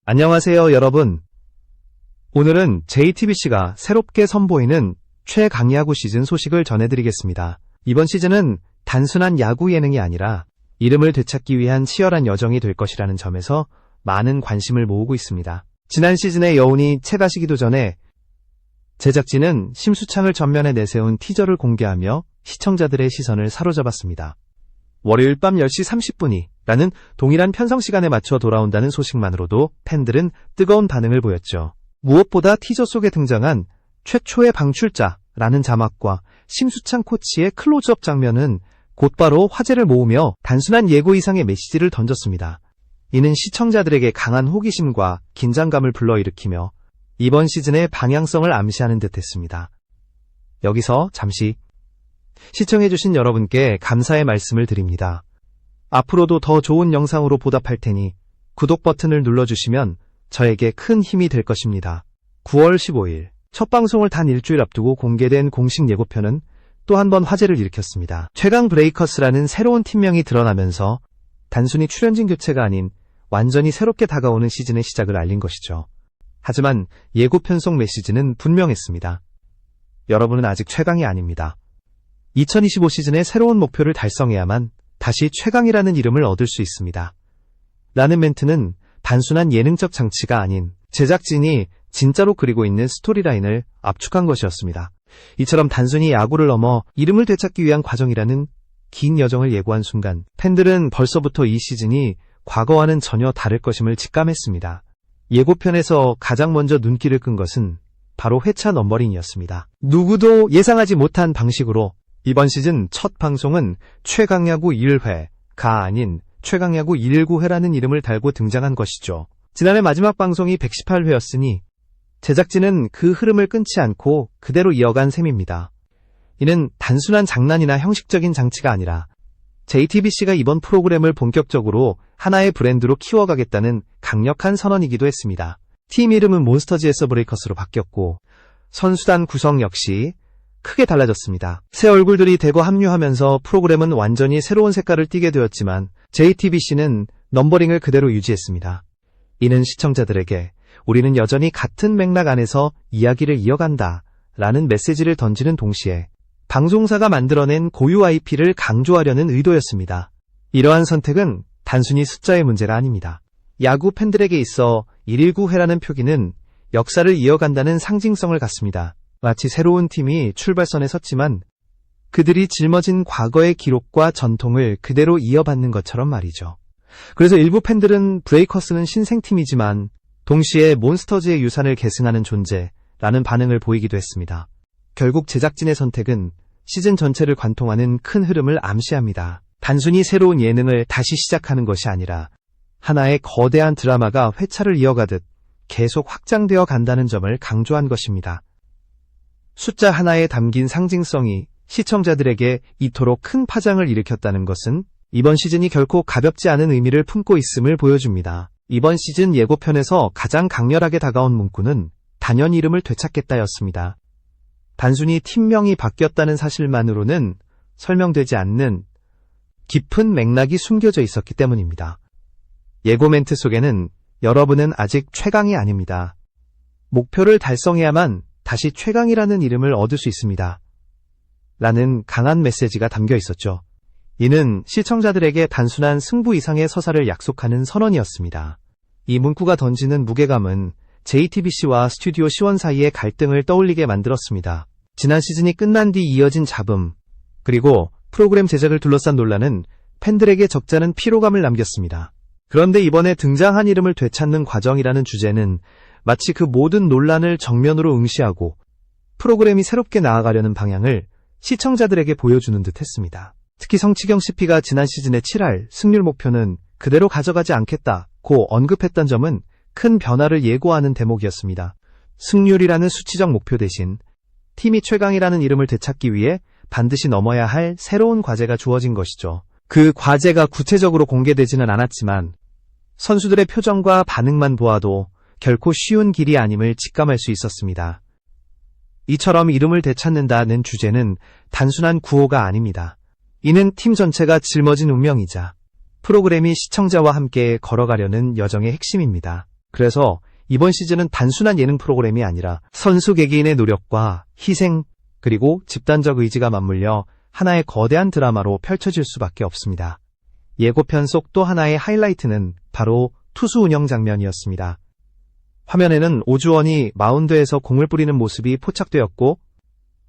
안녕하세요, 여러분. 오늘은 JTBC가 새롭게 선보이는 최강 야구 시즌 소식을 전해드리겠습니다. 이번 시즌은 단순한 야구 예능이 아니라 이름을 되찾기 위한 치열한 여정이 될 것이라는 점에서 많은 관심을 모으고 있습니다. 지난 시즌의 여운이 채가시기도 전에 제작진은 심수창을 전면에 내세운 티저를 공개하며 시청자들의 시선을 사로잡았습니다. 월요일 밤 10시 30분이 라는 동일한 편성시간에 맞춰 돌아온다는 소식만으로도 팬들은 뜨거운 반응을 보였죠. 무엇보다 티저 속에 등장한 최초의 방출자라는 자막과 심수창 코치의 클로즈업 장면은 곧바로 화제를 모으며 단순한 예고 이상의 메시지를 던졌습니다. 이는 시청자들에게 강한 호기심과 긴장감을 불러일으키며 이번 시즌의 방향성을 암시하는 듯했습니다. 여기서 잠시 시청해주신 여러분께 감사의 말씀을 드립니다. 앞으로도 더 좋은 영상으로 보답할 테니 구독 버튼을 눌러주시면 저에게 큰 힘이 될 것입니다. 9월 15일 첫 방송을 단 일주일 앞두고 공개된 공식 예고편은 또 한 번 화제를 일으켰습니다. 최강 브레이커스라는 새로운 팀명이 드러나면서 단순히 출연진 교체가 아닌 완전히 새롭게 다가오는 시즌의 시작을 알린 것이죠. 하지만 예고편 속 메시지는 분명했습니다. 여러분은 아직 최강이 아닙니다. 2025 시즌의 새로운 목표를 달성해야만 다시 최강이라는 이름을 얻을 수 있습니다. 라는 멘트는 단순한 예능적 장치가 아닌 제작진이 진짜로 그리고 있는 스토리라인을 압축한 것이었습니다. 이처럼 단순히 야구를 넘어 이름을 되찾기 위한 과정이라는 긴 여정을 예고한 순간 팬들은 벌써부터 이 시즌이 과거와는 전혀 다를 것임을 직감했습니다. 예고편에서 가장 먼저 눈길을 끈 것은 바로 회차 넘버링이었습니다. 누구도 예상하지 못한 방식으로 이번 시즌 첫 방송은 최강야구 1회가 아닌 최강야구 119회라는 이름을 달고 등장한 것이죠. 지난해 마지막 방송이 118회였으니 제작진은 그 흐름을 끊지 않고 그대로 이어간 셈입니다. 이는 단순한 장난이나 형식적인 장치가 아니라 JTBC가 이번 프로그램을 본격적으로 하나의 브랜드로 키워가겠다는 강력한 선언이기도 했습니다. 팀 이름은 몬스터즈에서 브레이커스로 바뀌었고 선수단 구성 역시 크게 달라졌습니다. 새 얼굴들이 대거 합류하면서 프로그램은 완전히 새로운 색깔을 띠게 되었지만 JTBC는 넘버링을 그대로 유지했습니다. 이는 시청자들에게 우리는 여전히 같은 맥락 안에서 이야기를 이어간다 라는 메시지를 던지는 동시에 방송사가 만들어낸 고유 IP를 강조하려는 의도였습니다. 이러한 선택은 단순히 숫자의 문제가 아닙니다. 야구 팬들에게 있어 119회라는 표기는 역사를 이어간다는 상징성을 갖습니다. 마치 새로운 팀이 출발선에 섰지만 그들이 짊어진 과거의 기록과 전통을 그대로 이어받는 것처럼 말이죠. 그래서 일부 팬들은 브레이커스는 신생팀이지만 동시에 몬스터즈의 유산을 계승하는 존재라는 반응을 보이기도 했습니다. 결국 제작진의 선택은 시즌 전체를 관통하는 큰 흐름을 암시합니다. 단순히 새로운 예능을 다시 시작하는 것이 아니라 하나의 거대한 드라마가 회차를 이어가듯 계속 확장되어 간다는 점을 강조한 것입니다. 숫자 하나에 담긴 상징성이 시청자들에게 이토록 큰 파장을 일으켰다는 것은 이번 시즌이 결코 가볍지 않은 의미를 품고 있음을 보여줍니다. 이번 시즌 예고편에서 가장 강렬하게 다가온 문구는 단연 이름을 되찾겠다였습니다. 단순히 팀명이 바뀌었다는 사실만으로는 설명되지 않는 깊은 맥락이 숨겨져 있었기 때문입니다. 예고 멘트 속에는 여러분은 아직 최강이 아닙니다. 목표를 달성해야만 다시 최강이라는 이름을 얻을 수 있습니다. 라는 강한 메시지가 담겨 있었죠. 이는 시청자들에게 단순한 승부 이상의 서사를 약속하는 선언이었습니다. 이 문구가 던지는 무게감은 JTBC와 스튜디오 C1 사이의 갈등을 떠올리게 만들었습니다. 지난 시즌이 끝난 뒤 이어진 잡음, 그리고 프로그램 제작을 둘러싼 논란은 팬들에게 적잖은 피로감을 남겼습니다. 그런데 이번에 등장한 이름을 되찾는 과정이라는 주제는 마치 그 모든 논란을 정면으로 응시하고 프로그램이 새롭게 나아가려는 방향을 시청자들에게 보여주는 듯 했습니다. 특히 성치경 CP가 지난 시즌의 7할 승률 목표는 그대로 가져가지 않겠다고 언급했던 점은 큰 변화를 예고하는 대목이었습니다. 승률이라는 수치적 목표 대신 팀이 최강이라는 이름을 되찾기 위해 반드시 넘어야 할 새로운 과제가 주어진 것이죠. 그 과제가 구체적으로 공개되지는 않았지만 선수들의 표정과 반응만 보아도 결코 쉬운 길이 아님을 직감할 수 있었습니다. 이처럼 이름을 되찾는다는 주제는 단순한 구호가 아닙니다. 이는 팀 전체가 짊어진 운명이자 프로그램이 시청자와 함께 걸어가려는 여정의 핵심입니다. 그래서 이번 시즌은 단순한 예능 프로그램이 아니라 선수 개개인의 노력과 희생, 그리고 집단적 의지가 맞물려 하나의 거대한 드라마로 펼쳐질 수밖에 없습니다. 예고편 속 또 하나의 하이라이트는 바로 투수 운영 장면이었습니다. 화면에는 오주원이 마운드에서 공을 뿌리는 모습이 포착되었고,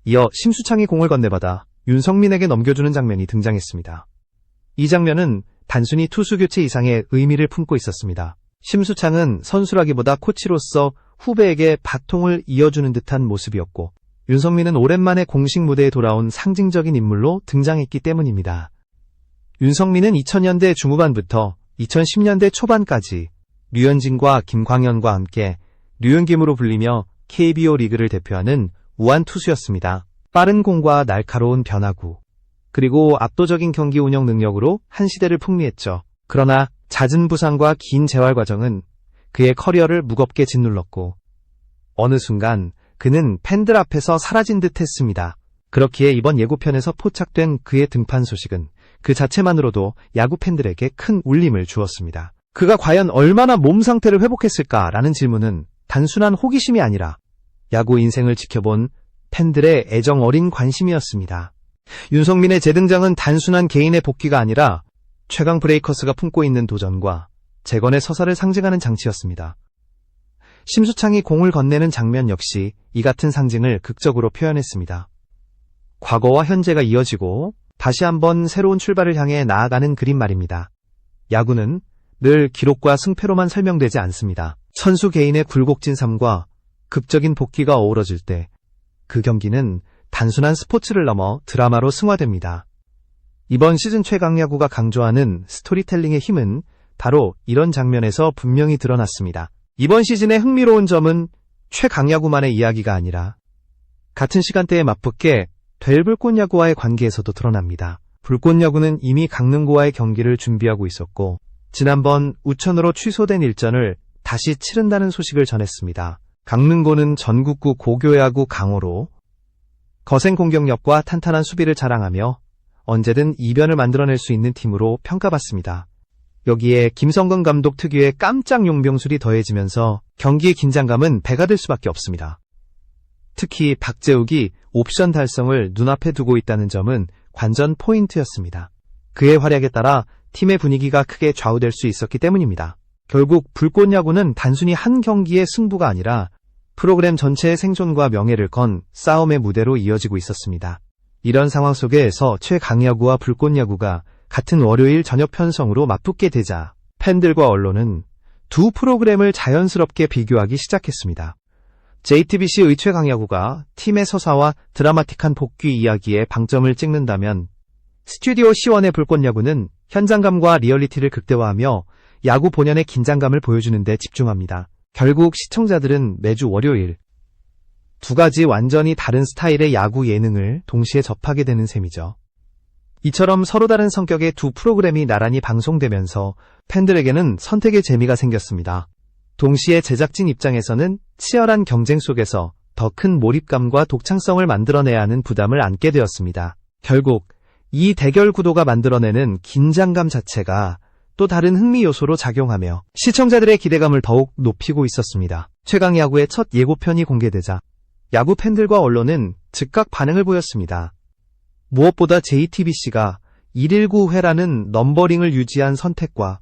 이어 심수창이 공을 건네받아 윤성민에게 넘겨주는 장면이 등장했습니다. 이 장면은 단순히 투수 교체 이상의 의미를 품고 있었습니다. 심수창은 선수라기보다 코치로서 후배에게 바통을 이어주는 듯한 모습이었고, 윤성민은 오랜만에 공식 무대에 돌아온 상징적인 인물로 등장했기 때문입니다. 윤성민은 2000년대 중후반부터 2010년대 초반까지 류현진과 김광현과 함께 류은김으로 불리며 KBO 리그를 대표하는 우완 투수였습니다. 빠른 공과 날카로운 변화구, 그리고 압도적인 경기 운영 능력으로 한 시대를 풍미했죠. 그러나 잦은 부상과 긴 재활 과정은 그의 커리어를 무겁게 짓눌렀고, 어느 순간 그는 팬들 앞에서 사라진 듯 했습니다. 그렇기에 이번 예고편에서 포착된 그의 등판 소식은 그 자체만으로도 야구 팬들에게 큰 울림을 주었습니다. 그가 과연 얼마나 몸 상태를 회복했을까라는 질문은 단순한 호기심이 아니라 야구 인생을 지켜본 팬들의 애정 어린 관심이었습니다. 윤성민의 재등장은 단순한 개인의 복귀가 아니라 최강 브레이커스가 품고 있는 도전과 재건의 서사를 상징하는 장치였습니다. 심수창이 공을 건네는 장면 역시 이 같은 상징을 극적으로 표현했습니다. 과거와 현재가 이어지고 다시 한번 새로운 출발을 향해 나아가는 그림 말입니다. 야구는 늘 기록과 승패로만 설명되지 않습니다. 선수 개인의 굴곡진 삶과 극적인 복귀가 어우러질 때 그 경기는 단순한 스포츠를 넘어 드라마로 승화됩니다. 이번 시즌 최강 야구가 강조하는 스토리텔링의 힘은 바로 이런 장면에서 분명히 드러났습니다. 이번 시즌의 흥미로운 점은 최강야구만의 이야기가 아니라 같은 시간대에 맞붙게 될 불꽃야구와의 관계에서도 드러납니다. 불꽃야구는 이미 강릉고와의 경기를 준비하고 있었고, 지난번 우천으로 취소된 일전을 다시 치른다는 소식을 전했습니다. 강릉고는 전국구 고교야구 강호로 거센 공격력과 탄탄한 수비를 자랑하며 언제든 이변을 만들어낼 수 있는 팀으로 평가받습니다. 여기에 김성근 감독 특유의 깜짝 용병술이 더해지면서 경기의 긴장감은 배가 될 수밖에 없습니다. 특히 박재욱이 옵션 달성을 눈앞에 두고 있다는 점은 관전 포인트였습니다. 그의 활약에 따라 팀의 분위기가 크게 좌우될 수 있었기 때문입니다. 결국 불꽃야구는 단순히 한 경기의 승부가 아니라 프로그램 전체의 생존과 명예를 건 싸움의 무대로 이어지고 있었습니다. 이런 상황 속에서 최강야구와 불꽃야구가 같은 월요일 저녁 편성으로 맞붙게 되자 팬들과 언론은 두 프로그램을 자연스럽게 비교하기 시작했습니다. JTBC의 최강야구가 팀의 서사와 드라마틱한 복귀 이야기에 방점을 찍는다면 스튜디오 C1의 불꽃야구는 현장감과 리얼리티를 극대화하며 야구 본연의 긴장감을 보여주는 데 집중합니다. 결국 시청자들은 매주 월요일 두 가지 완전히 다른 스타일의 야구 예능을 동시에 접하게 되는 셈이죠. 이처럼 서로 다른 성격의 두 프로그램이 나란히 방송되면서 팬들에게는 선택의 재미가 생겼습니다. 동시에 제작진 입장에서는 치열한 경쟁 속에서 더 큰 몰입감과 독창성을 만들어내야 하는 부담을 안게 되었습니다. 결국 이 대결 구도가 만들어내는 긴장감 자체가 또 다른 흥미 요소로 작용하며 시청자들의 기대감을 더욱 높이고 있었습니다. 최강야구의 첫 예고편이 공개되자 야구 팬들과 언론은 즉각 반응을 보였습니다. 무엇보다 JTBC가 119회라는 넘버링을 유지한 선택과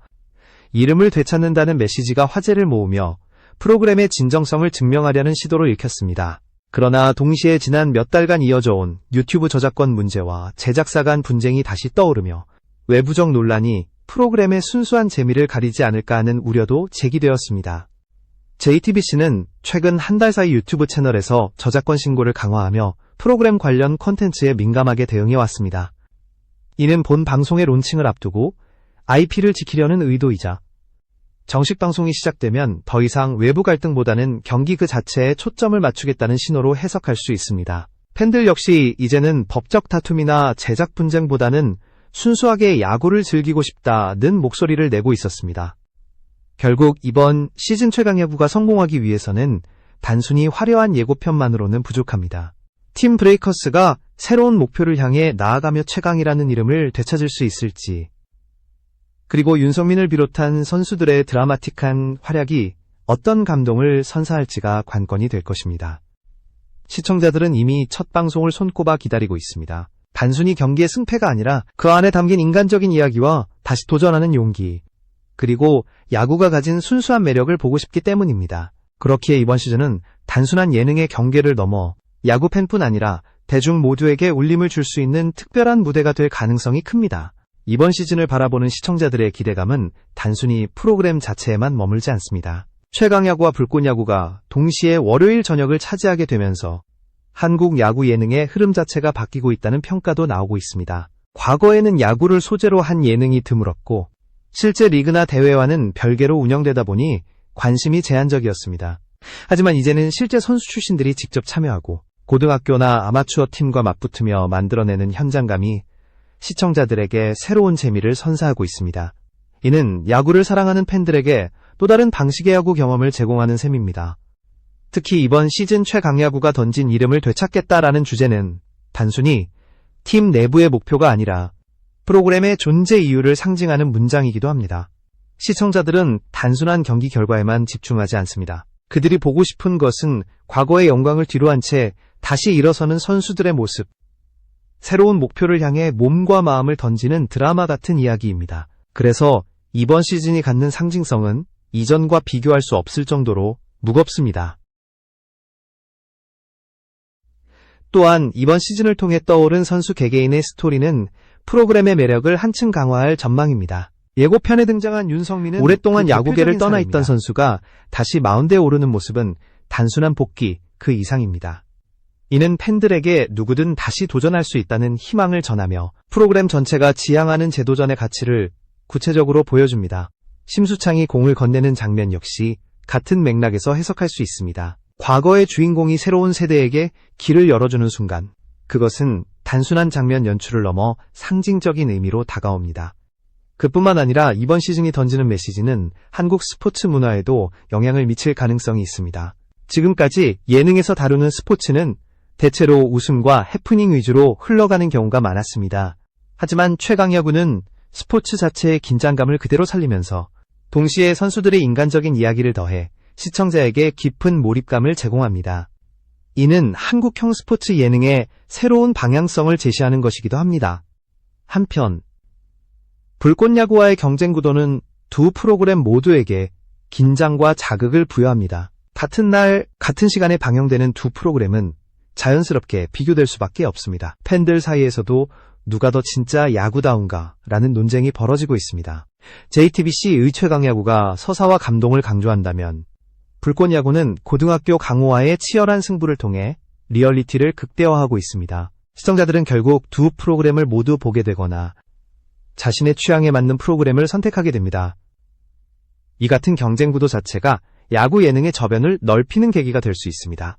이름을 되찾는다는 메시지가 화제를 모으며 프로그램의 진정성을 증명하려는 시도를 일으켰습니다. 그러나 동시에 지난 몇 달간 이어져 온 유튜브 저작권 문제와 제작사 간 분쟁이 다시 떠오르며 외부적 논란이 프로그램의 순수한 재미를 가리지 않을까 하는 우려도 제기되었습니다. JTBC는 최근 한 달 사이 유튜브 채널에서 저작권 신고를 강화하며 프로그램 관련 콘텐츠에 민감하게 대응해왔습니다. 이는 본 방송의 론칭을 앞두고 IP를 지키려는 의도이자 정식 방송이 시작되면 더 이상 외부 갈등보다는 경기 그 자체에 초점을 맞추겠다는 신호로 해석할 수 있습니다. 팬들 역시 이제는 법적 다툼이나 제작 분쟁보다는 순수하게 야구를 즐기고 싶다는 목소리를 내고 있었습니다. 결국 이번 시즌 최강야구가 성공하기 위해서는 단순히 화려한 예고편만으로는 부족합니다. 팀 브레이커스가 새로운 목표를 향해 나아가며 최강이라는 이름을 되찾을 수 있을지, 그리고 윤성민을 비롯한 선수들의 드라마틱한 활약이 어떤 감동을 선사할지가 관건이 될 것입니다. 시청자들은 이미 첫 방송을 손꼽아 기다리고 있습니다. 단순히 경기의 승패가 아니라 그 안에 담긴 인간적인 이야기와 다시 도전하는 용기, 그리고 야구가 가진 순수한 매력을 보고 싶기 때문입니다. 그렇기에 이번 시즌은 단순한 예능의 경계를 넘어 야구 팬뿐 아니라 대중 모두에게 울림을 줄 수 있는 특별한 무대가 될 가능성이 큽니다. 이번 시즌을 바라보는 시청자들의 기대감은 단순히 프로그램 자체에만 머물지 않습니다. 최강야구와 불꽃야구가 동시에 월요일 저녁을 차지하게 되면서 한국 야구 예능의 흐름 자체가 바뀌고 있다는 평가도 나오고 있습니다. 과거에는 야구를 소재로 한 예능이 드물었고 실제 리그나 대회와는 별개로 운영되다 보니 관심이 제한적이었습니다. 하지만 이제는 실제 선수 출신들이 직접 참여하고 고등학교나 아마추어 팀과 맞붙으며 만들어내는 현장감이 시청자들에게 새로운 재미를 선사하고 있습니다. 이는 야구를 사랑하는 팬들에게 또 다른 방식의 야구 경험을 제공하는 셈입니다. 특히 이번 시즌 최강야구가 던진 이름을 되찾겠다라는 주제는 단순히 팀 내부의 목표가 아니라 프로그램의 존재 이유를 상징하는 문장이기도 합니다. 시청자들은 단순한 경기 결과에만 집중하지 않습니다. 그들이 보고 싶은 것은 과거의 영광을 뒤로한 채 다시 일어서는 선수들의 모습, 새로운 목표를 향해 몸과 마음을 던지는 드라마 같은 이야기입니다. 그래서 이번 시즌이 갖는 상징성은 이전과 비교할 수 없을 정도로 무겁습니다. 또한 이번 시즌을 통해 떠오른 선수 개개인의 스토리는 프로그램의 매력을 한층 강화할 전망입니다. 예고편에 등장한 윤성민은 오랫동안 야구계를 떠나 있던 선수가 다시 마운드에 오르는 모습은 단순한 복귀 그 이상입니다. 이는 팬들에게 누구든 다시 도전할 수 있다는 희망을 전하며 프로그램 전체가 지향하는 재도전의 가치를 구체적으로 보여줍니다. 심수창이 공을 건네는 장면 역시 같은 맥락에서 해석할 수 있습니다. 과거의 주인공이 새로운 세대에게 길을 열어주는 순간, 그것은 단순한 장면 연출을 넘어 상징적인 의미로 다가옵니다. 그뿐만 아니라 이번 시즌이 던지는 메시지는 한국 스포츠 문화에도 영향을 미칠 가능성이 있습니다. 지금까지 예능에서 다루는 스포츠는 대체로 웃음과 해프닝 위주로 흘러가는 경우가 많았습니다. 하지만 최강야구는 스포츠 자체의 긴장감을 그대로 살리면서 동시에 선수들의 인간적인 이야기를 더해 시청자에게 깊은 몰입감을 제공합니다. 이는 한국형 스포츠 예능의 새로운 방향성을 제시하는 것이기도 합니다. 한편 불꽃야구와의 경쟁 구도는 두 프로그램 모두에게 긴장과 자극을 부여합니다. 같은 날, 같은 시간에 방영되는 두 프로그램은 자연스럽게 비교될 수밖에 없습니다. 팬들 사이에서도 누가 더 진짜 야구다운가 라는 논쟁이 벌어지고 있습니다. JTBC의 최강야구가 서사와 감동을 강조한다면 불꽃야구는 고등학교 강호와의 치열한 승부를 통해 리얼리티를 극대화하고 있습니다. 시청자들은 결국 두 프로그램을 모두 보게 되거나 자신의 취향에 맞는 프로그램을 선택하게 됩니다. 이 같은 경쟁 구도 자체가 야구 예능의 저변을 넓히는 계기가 될 수 있습니다.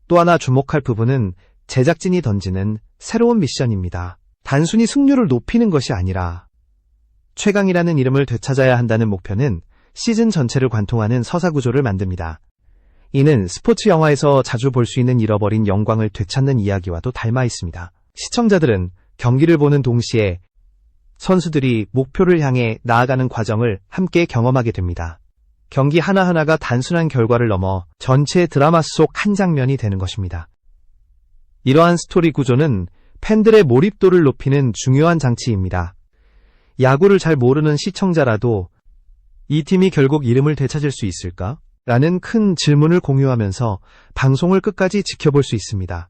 또 하나 주목할 부분은 제작진이 던지는 새로운 미션입니다. 단순히 승률을 높이는 것이 아니라 최강이라는 이름을 되찾아야 한다는 목표는 시즌 전체를 관통하는 서사 구조를 만듭니다. 이는 스포츠 영화에서 자주 볼 수 있는 잃어버린 영광을 되찾는 이야기와도 닮아 있습니다. 시청자들은 경기를 보는 동시에 선수들이 목표를 향해 나아가는 과정을 함께 경험하게 됩니다. 경기 하나하나가 단순한 결과를 넘어 전체 드라마 속 한 장면이 되는 것입니다. 이러한 스토리 구조는 팬들의 몰입도를 높이는 중요한 장치입니다. 야구를 잘 모르는 시청자라도 이 팀이 결국 이름을 되찾을 수 있을까? 라는 큰 질문을 공유하면서 방송을 끝까지 지켜볼 수 있습니다.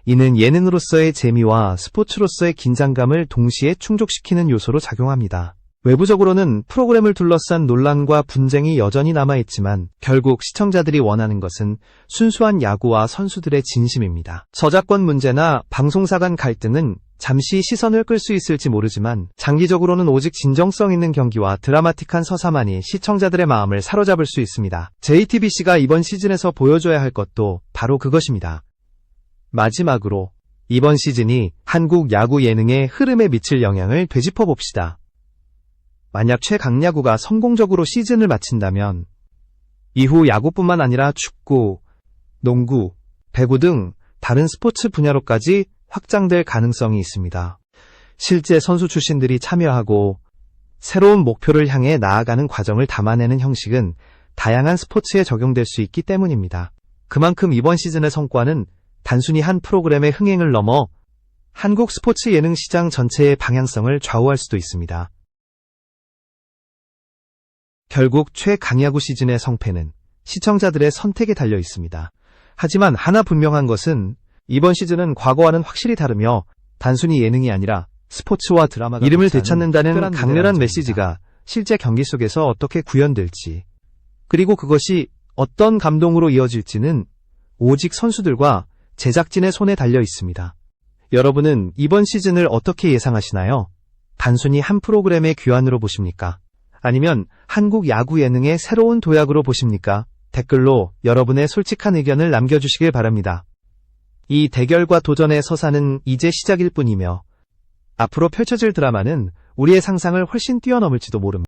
이는 예능으로서의 재미와 스포츠로서의 긴장감을 동시에 충족시키는 요소로 작용합니다. 외부적으로는 프로그램을 둘러싼 논란과 분쟁이 여전히 남아있지만 결국 시청자들이 원하는 것은 순수한 야구와 선수들의 진심입니다. 저작권 문제나 방송사 간 갈등은 잠시 시선을 끌 수 있을지 모르지만 장기적으로는 오직 진정성 있는 경기와 드라마틱한 서사만이 시청자들의 마음을 사로잡을 수 있습니다. JTBC가 이번 시즌에서 보여줘야 할 것도 바로 그것입니다. 마지막으로 이번 시즌이 한국 야구 예능의 흐름에 미칠 영향을 되짚어 봅시다. 만약 최강야구가 성공적으로 시즌을 마친다면 이후 야구뿐만 아니라 축구, 농구, 배구 등 다른 스포츠 분야로까지 확장될 가능성이 있습니다. 실제 선수 출신들이 참여하고 새로운 목표를 향해 나아가는 과정을 담아내는 형식은 다양한 스포츠에 적용될 수 있기 때문입니다. 그만큼 이번 시즌의 성과는 단순히 한 프로그램의 흥행을 넘어 한국 스포츠 예능 시장 전체의 방향성을 좌우할 수도 있습니다. 결국 최강야구 시즌의 성패는 시청자들의 선택에 달려 있습니다. 하지만 하나 분명한 것은 이번 시즌은 과거와는 확실히 다르며 단순히 예능이 아니라 스포츠와 드라마가 이름을 되찾는다는 강렬한 메시지가 실제 경기 속에서 어떻게 구현될지, 그리고 그것이 어떤 감동으로 이어질지는 오직 선수들과 제작진의 손에 달려 있습니다. 여러분은 이번 시즌을 어떻게 예상하시나요? 단순히 한 프로그램의 귀환으로 보십니까? 아니면 한국 야구 예능의 새로운 도약으로 보십니까? 댓글로 여러분의 솔직한 의견을 남겨주시길 바랍니다. 이 대결과 도전의 서사는 이제 시작일 뿐이며 앞으로 펼쳐질 드라마는 우리의 상상을 훨씬 뛰어넘을지도 모릅니다.